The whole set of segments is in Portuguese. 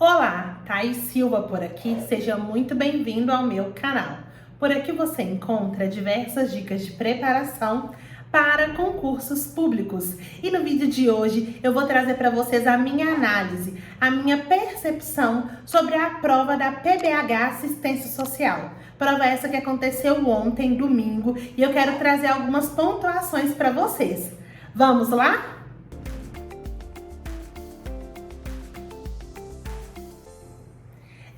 Olá, Thaís Silva por aqui, seja muito bem-vindo ao meu canal. Por aqui você encontra diversas dicas de preparação para concursos públicos. E no vídeo de hoje eu vou trazer para vocês a minha análise, a minha percepção sobre a prova da PBH Assistência Social. Prova essa que aconteceu ontem, domingo, e eu quero trazer algumas pontuações para vocês. Vamos lá?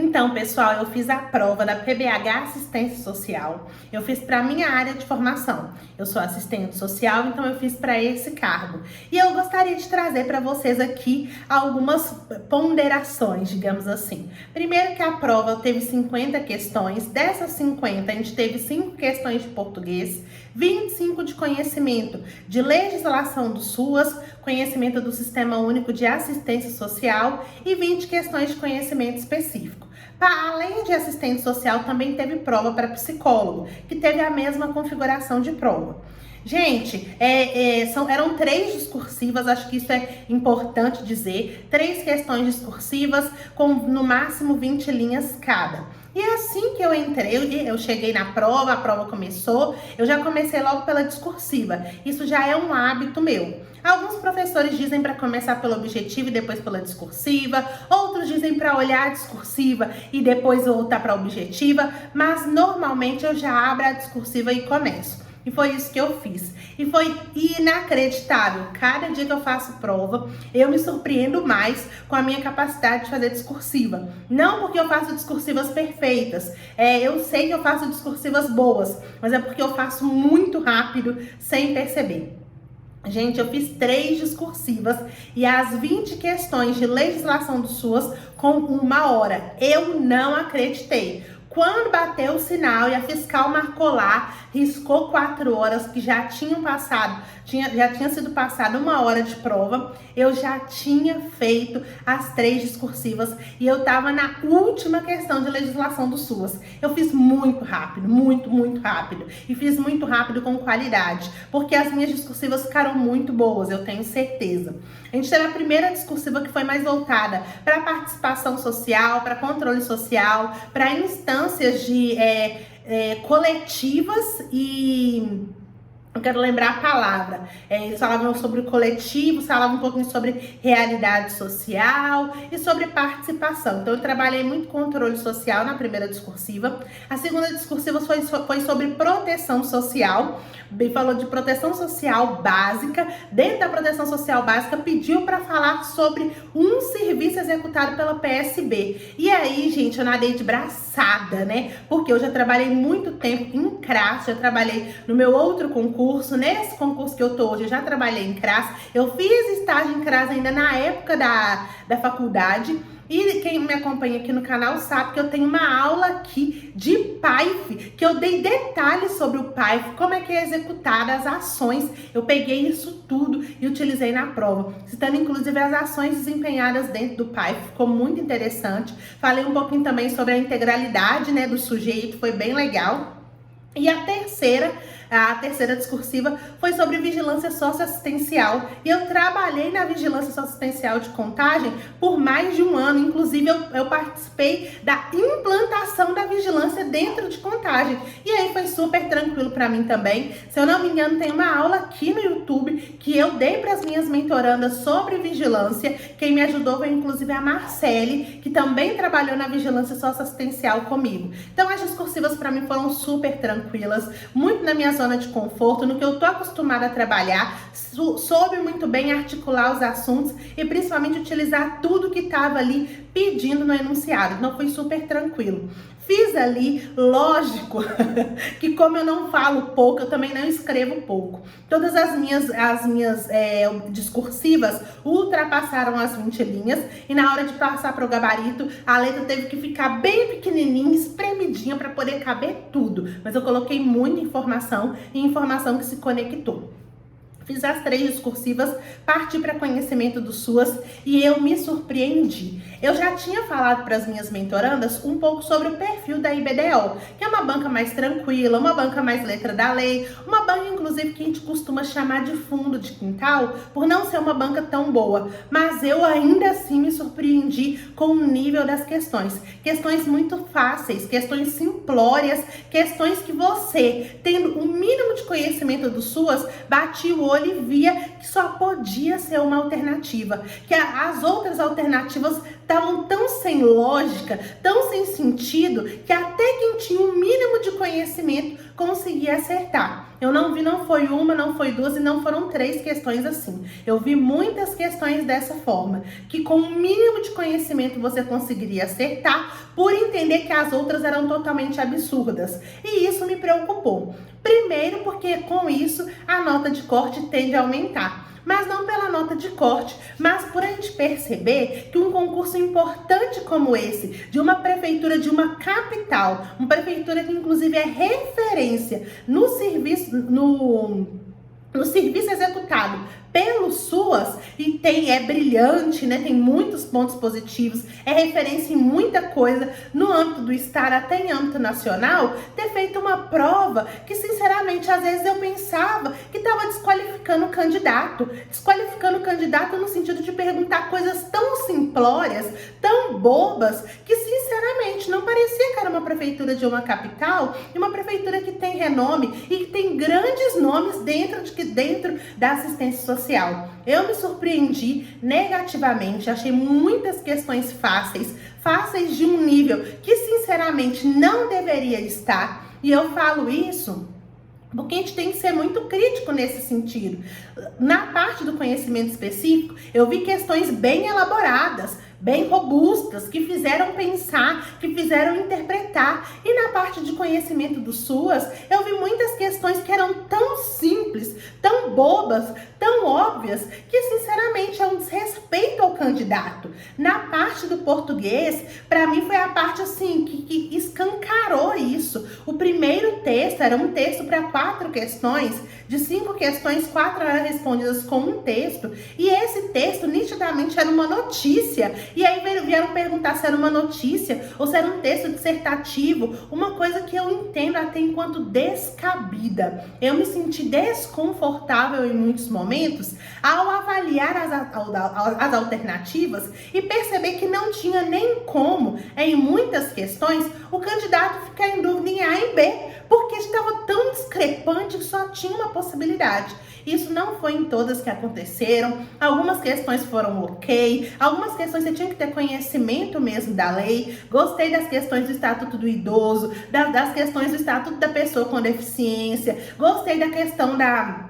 Então, pessoal, eu fiz a prova da PBH Assistência Social. Eu fiz para minha área de formação. Eu sou assistente social, então eu fiz para esse cargo. E eu gostaria de trazer para vocês aqui algumas ponderações, digamos assim. Primeiro que a prova teve 50 questões. Dessas 50, a gente teve 5 questões de português, 25 de conhecimento de legislação do SUAS, conhecimento do Sistema Único de Assistência Social e 20 questões de conhecimento específico. Além de assistente social, também teve prova para psicólogo, que teve a mesma configuração de prova. Gente, eram 3 discursivas, acho que isso é importante dizer, 3 questões discursivas com no máximo 20 linhas cada. E assim que eu entrei, eu cheguei na prova, a prova começou, eu já comecei logo pela discursiva. Isso já é um hábito meu. Alguns professores dizem para começar pelo objetivo e depois pela discursiva, outros dizem para olhar a discursiva e depois voltar para a objetiva, mas normalmente eu já abro a discursiva e começo. E foi isso que eu fiz. E foi inacreditável. Cada dia que eu faço prova, eu me surpreendo mais com a minha capacidade de fazer discursiva. Não porque eu faço discursivas perfeitas. Eu sei que eu faço discursivas boas, mas é porque eu faço muito rápido, sem perceber. Gente, eu fiz 3 discursivas e as 20 questões de legislação do SUAS com 1 hora. Eu não acreditei. Quando bateu o sinal e a fiscal marcou lá, riscou 4 horas, que já tinham passado, já tinha sido passada 1 hora de prova, eu já tinha feito as 3 discursivas e eu tava na última questão de legislação do SUAS. Eu fiz muito rápido, muito rápido. E fiz muito rápido com qualidade, porque as minhas discursivas ficaram muito boas, eu tenho certeza. A gente teve a primeira discursiva que foi mais voltada para participação social, para controle social, para instâncias de coletivas e... eu quero lembrar a palavra. Eles falavam sobre coletivos, falavam um pouquinho sobre realidade social e sobre participação. Então, eu trabalhei muito controle social na primeira discursiva. A segunda discursiva foi sobre proteção social. Falou de proteção social básica. Dentro da proteção social básica, pediu para falar sobre um serviço executado pela PSB. E aí, gente, eu nadei de braçada, né? Porque eu já trabalhei muito tempo em CRAS, já trabalhei no meu outro concurso. Nesse concurso que eu tô hoje, eu já trabalhei em CRAS. Eu fiz estágio em CRAS ainda na época da faculdade. E quem me acompanha aqui no canal sabe que eu tenho uma aula aqui de PAIF, que eu dei detalhes sobre o PAIF, como é que é executada as ações. Eu peguei isso tudo e utilizei na prova, citando inclusive as ações desempenhadas dentro do PAIF, ficou muito interessante. Falei um pouquinho também sobre a integralidade, né, do sujeito, foi bem legal. E a terceira discursiva foi sobre vigilância socioassistencial. E eu trabalhei na vigilância socioassistencial de Contagem por mais de 1 ano. Inclusive, eu participei da implantação da vigilância dentro de Contagem. E aí foi super tranquilo para mim também. Se eu não me engano, tem uma aula aqui no YouTube que eu dei para as minhas mentorandas sobre vigilância. Quem me ajudou foi inclusive a Marcele, que também trabalhou na vigilância socioassistencial comigo. Então, as discursivas para mim foram super tranquilas, muito na minha zona de conforto, no que eu tô acostumada a trabalhar, soube muito bem articular os assuntos e principalmente utilizar tudo que estava ali pedindo no enunciado, então foi super tranquilo. Fiz ali, lógico, que como eu não falo pouco, eu também não escrevo pouco. Todas as minhas discursivas ultrapassaram as 20 linhas e na hora de passar para o gabarito, a letra teve que ficar bem pequenininha, espremidinha para poder caber tudo. Mas eu coloquei muita informação e informação que se conectou. Fiz as 3 discursivas, parti para conhecimento do SUAS e eu me surpreendi. Eu já tinha falado para as minhas mentorandas um pouco sobre o perfil da IBDO, que é uma banca mais tranquila, uma banca mais letra da lei, uma banca inclusive que a gente costuma chamar de fundo de quintal, por não ser uma banca tão boa, mas eu ainda assim me surpreendi com o nível das questões. Questões muito fáceis, questões simplórias, questões que você, tendo o mínimo de conhecimento do SUAS, batia o olho e via que só podia ser uma alternativa, que as outras alternativas estavam tão sem lógica, tão sem sentido, que até quem tinha um mínimo de conhecimento conseguia acertar. Eu não vi, não foi uma, não foi duas e não foram 3 questões assim. Eu vi muitas questões dessa forma, que com o mínimo de conhecimento você conseguiria acertar, por entender que as outras eram totalmente absurdas. E isso me preocupou. Primeiro porque com isso a nota de corte tende a aumentar. Mas não pela nota de corte, mas por a gente perceber que um concurso importante como esse, de uma prefeitura de uma capital, uma prefeitura que inclusive é referência no serviço executado pelo SUAS e é brilhante, né? Tem muitos pontos positivos, é referência em muita coisa no âmbito do estado, até em âmbito nacional, ter feito uma prova que, sinceramente, às vezes eu pensava que estava desqualificando o candidato no sentido de perguntar coisas tão simplórias, tão bobas, que, sinceramente, não parecia que era uma prefeitura de uma capital e uma prefeitura que tem renome e que tem grandes nomes dentro da assistência social. Eu me surpreendi negativamente, achei muitas questões fáceis de um nível que sinceramente não deveria estar, e eu falo isso porque a gente tem que ser muito crítico nesse sentido. Na parte do conhecimento específico, eu vi questões bem elaboradas, bem robustas, que fizeram pensar, que fizeram interpretar. E na parte de conhecimento do SUAS, eu vi muitas questões que eram tão simples, tão bobas, tão óbvias, que sinceramente é um desrespeito ao candidato. Na parte do português, para mim foi a parte assim que escancarou isso. O primeiro texto era um texto para 4 questões, de 5 questões, 4 eram respondidas com um texto, e esse texto nitidamente era uma notícia. E aí vieram perguntar se era uma notícia ou se era um texto dissertativo, uma coisa que eu entendo até enquanto descabida. Eu me senti desconfortável em muitos momentos ao avaliar as alternativas e perceber que não tinha nem como, em muitas questões, o candidato ficar em dúvida em A e B, porque estava tão discrepante que só tinha uma possibilidade. Isso não foi em todas que aconteceram, algumas questões foram ok, algumas questões você tinha que ter conhecimento mesmo da lei. Gostei das questões do Estatuto do Idoso, das questões do Estatuto da Pessoa com Deficiência, gostei da questão da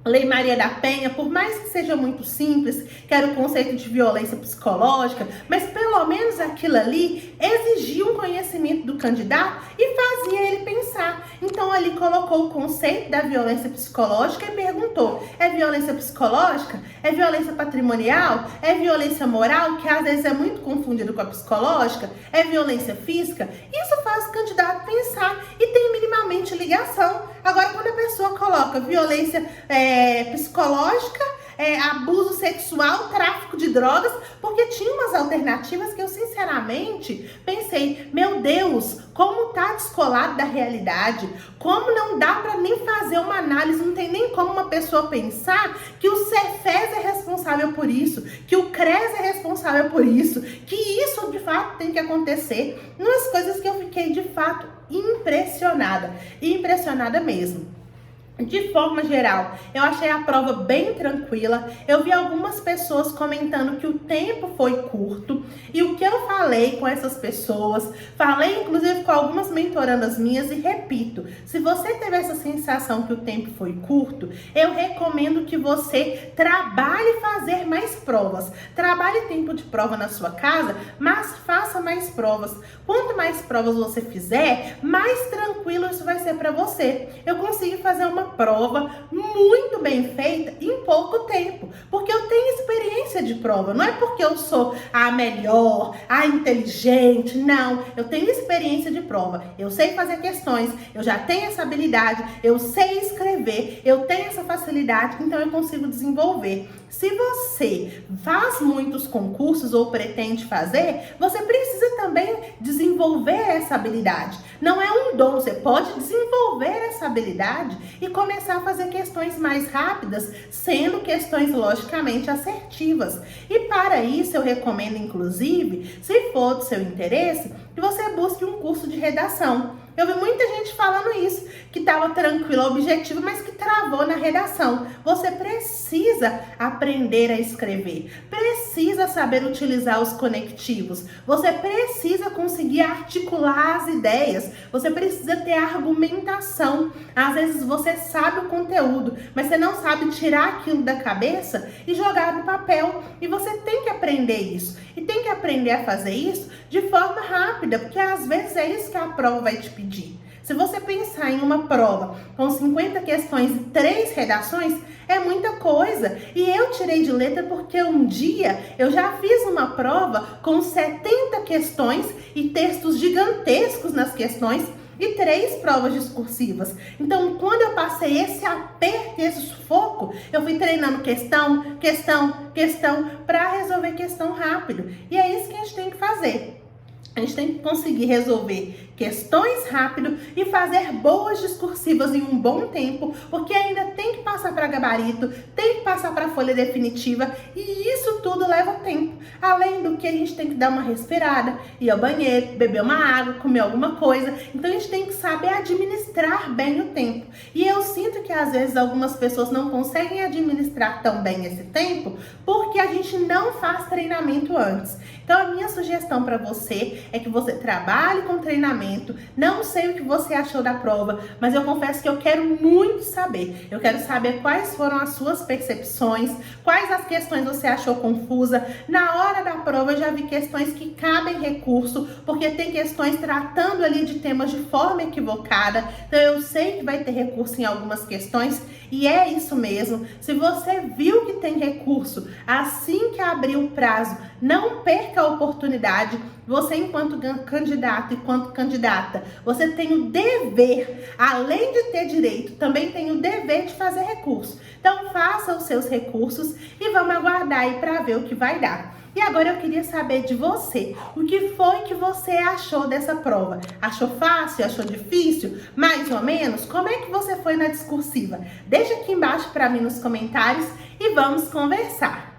Lei Maria da Penha, por mais que seja muito simples, que era o conceito de violência psicológica, mas pelo menos aquilo ali exigia um conhecimento do candidato e fazia ele pensar. Então ali colocou o conceito da violência psicológica e perguntou: é violência psicológica? É violência patrimonial? É violência moral, que às vezes é muito confundido com a psicológica? É violência física? Isso faz o candidato pensar e tem minimamente ligação. Agora, quando a pessoa coloca violência psicológica, abuso sexual, tráfico de drogas, porque tinha umas alternativas que eu sinceramente pensei, meu Deus, como tá descolado da realidade, como não dá para nem fazer uma análise, não tem nem como uma pessoa pensar que o Cefes é responsável por isso, que o CRES é responsável por isso, que isso de fato tem que acontecer. Umas coisas que eu fiquei de fato impressionada mesmo. De forma geral, eu achei a prova bem tranquila. Eu vi algumas pessoas comentando que o tempo foi curto. E o que eu falei com essas pessoas, falei inclusive com algumas mentorandas minhas e repito, se você teve essa sensação que o tempo foi curto, eu recomendo que você trabalhe fazer mais provas. Trabalhe tempo de prova na sua casa, mas faça mais provas. Quanto mais provas você fizer, mais tranquilo isso vai ser para você. Eu consegui fazer uma uma prova muito bem feita em pouco tempo, porque eu tenho experiência de prova. Não é porque eu sou a melhor, a inteligente, não. Eu tenho experiência de prova. Eu sei fazer questões, eu já tenho essa habilidade, eu sei escrever, eu tenho essa facilidade, então eu consigo desenvolver. Se você faz muitos concursos ou pretende fazer, você precisa também desenvolver essa habilidade. Não é um dom, você pode desenvolver essa habilidade e começar a fazer questões mais rápidas, sendo questões logicamente assertivas. E para isso eu recomendo, inclusive, se for do seu interesse, que você busque um curso de redação. Eu vi muita gente falando isso, que estava tranquilo, objetivo, mas que travou na redação. Você precisa aprender a escrever, precisa saber utilizar os conectivos, você precisa conseguir articular as ideias, você precisa ter argumentação. Às vezes você sabe o conteúdo, mas você não sabe tirar aquilo da cabeça e jogar no papel. E você tem que aprender isso. E tem que aprender a fazer isso de forma rápida, porque às vezes é isso que a prova vai te pedir. Se você pensar em uma prova com 50 questões e 3 redações, é muita coisa. E eu tirei de letra porque um dia eu já fiz uma prova com 70 questões e textos gigantescos nas questões e 3 provas discursivas. Então, quando eu passei esse aperto, esse sufoco, eu fui treinando questão para resolver questão rápido. E é isso que a gente tem que fazer. A gente tem que conseguir resolver questões rápido e fazer boas discursivas em um bom tempo, porque ainda tem que passar para gabarito, tem que passar para folha definitiva, e isso tudo leva tempo. Além do que, a gente tem que dar uma respirada, ir ao banheiro, beber uma água, comer alguma coisa. Então a gente tem que saber administrar bem o tempo. E eu sinto que às vezes algumas pessoas não conseguem administrar tão bem esse tempo porque a gente não faz treinamento antes. Então a minha sugestão para você é que você trabalhe com treinamento. Não sei o que você achou da prova, mas eu confesso que eu quero muito saber. Eu quero saber quais foram as suas percepções, quais as questões você achou confusa. Na hora da prova eu já vi questões que cabem recurso, porque tem questões tratando ali de temas de forma equivocada. Então eu sei que vai ter recurso em algumas questões, e é isso mesmo. Se você viu que tem recurso, assim que abrir o prazo, não perca a oportunidade. Você, enquanto candidato e enquanto candidata, você tem o dever, além de ter direito, também tem o dever de fazer recurso. Então faça os seus recursos e vamos aguardar aí para ver o que vai dar. E agora eu queria saber de você, o que foi que você achou dessa prova? Achou fácil? Achou difícil? Mais ou menos? Como é que você foi na discursiva? Deixa aqui embaixo para mim nos comentários e vamos conversar.